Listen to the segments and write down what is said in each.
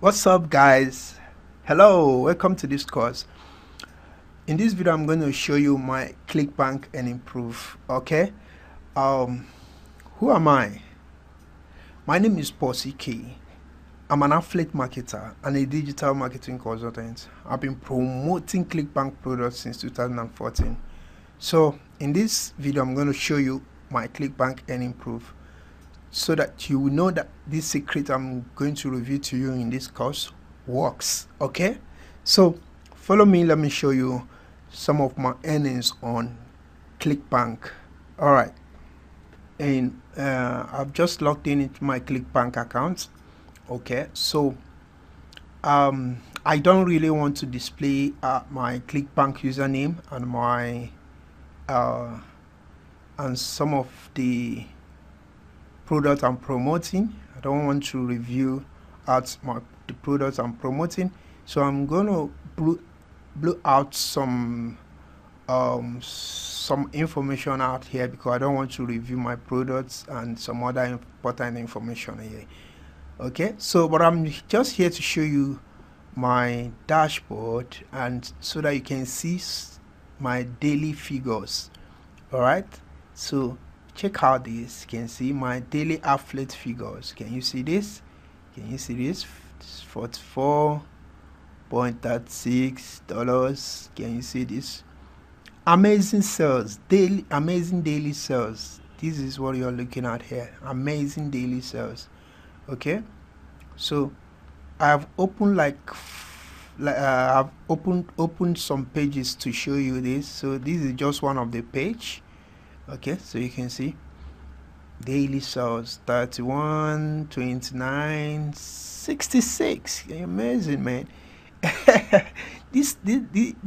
What's up, guys? Hello, welcome to this course. In this video I'm going to show you my Clickbank and improve. Okay, um who am I? My name is Posy K. I'm an affiliate marketer and a digital marketing consultant. I've been promoting Clickbank products since 2014. So in this video I'm going to show you my Clickbank and improve, so that you will know that this secret I'm going to reveal to you in this course works. Okay, so follow me, let me show you some of my earnings on Clickbank. All right, and I've just logged in into my Clickbank account. Okay, so I don't really want to display my Clickbank username and my and some of the product I'm promoting. I don't want to review out the products I'm promoting, so I'm gonna blue out some information out here because I don't want to review my products and some other important information here. Okay, so but I'm just here to show you my dashboard and so that you can see my daily figures. All right, so check out this. You can see my daily affiliate figures. Can you see this? Can you see this? $44.36. Can you see this? Amazing sales, daily, amazing daily sales. This is what you're looking at here. Amazing daily sales. Okay, so I've opened I've opened some pages to show you this. So this is just one of the page. Okay, so you can see daily sales 31, 29, 66. Amazing, man. this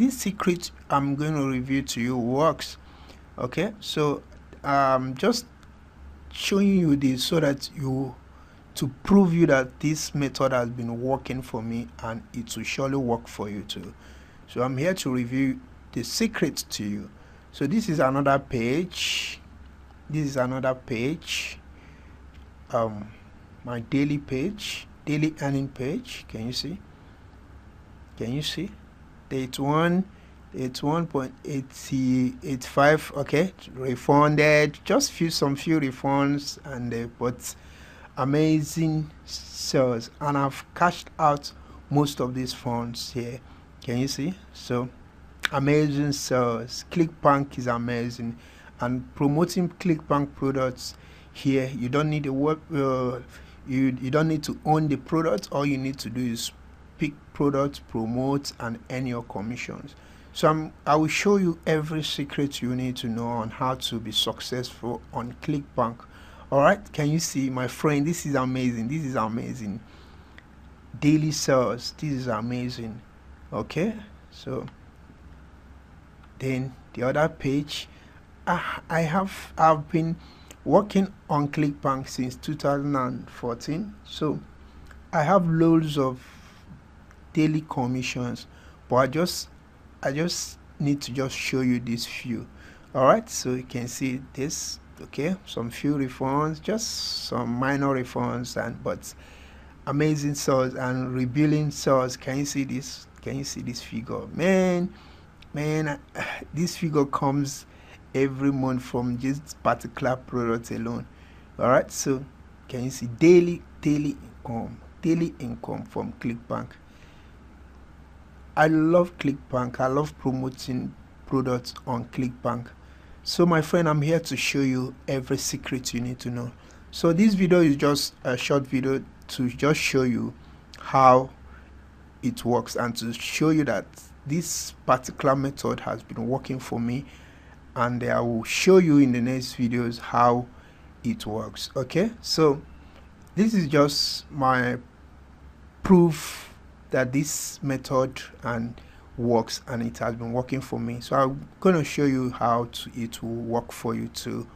secret I'm going to review to you works. Okay, so just showing you this so that to prove you that this method has been working for me and it will surely work for you too. So I'm here to review the secret to you. So this is another page. This is another page. My daily page, daily earning page. Can you see? Can you see? It's 1.85. Okay, refunded. Just some few refunds and but amazing sales, and I've cashed out most of these funds here. Can you see? So amazing sales. Clickbank is amazing, and promoting Clickbank products here, you don't need to work. You don't need to own the product. All you need to do is pick products, promote, and earn your commissions. So I will show you every secret you need to know on how to be successful on Clickbank. All right, can you see, my friend? This is amazing. This is amazing. Daily sales. This is amazing. Okay, so then the other page, I've been working on Clickbank since 2014, so I have loads of daily commissions, but I just need to just show you this few. All right, so you can see this. Okay, some few refunds, just some minor refunds, but amazing sales and rebuilding sales. Can you see this? Can you see this figure? Man, this figure comes every month from this particular product alone. All right, so can you see daily income from Clickbank? I love Clickbank. I love promoting products on Clickbank. So my friend, I'm here to show you every secret you need to know. So this video is just a short video to just show you how it works and to show you that this particular method has been working for me, and I will show you in the next videos how it works. Okay, so this is just my proof that this method works and it has been working for me. So I'm going to show you how it will work for you too.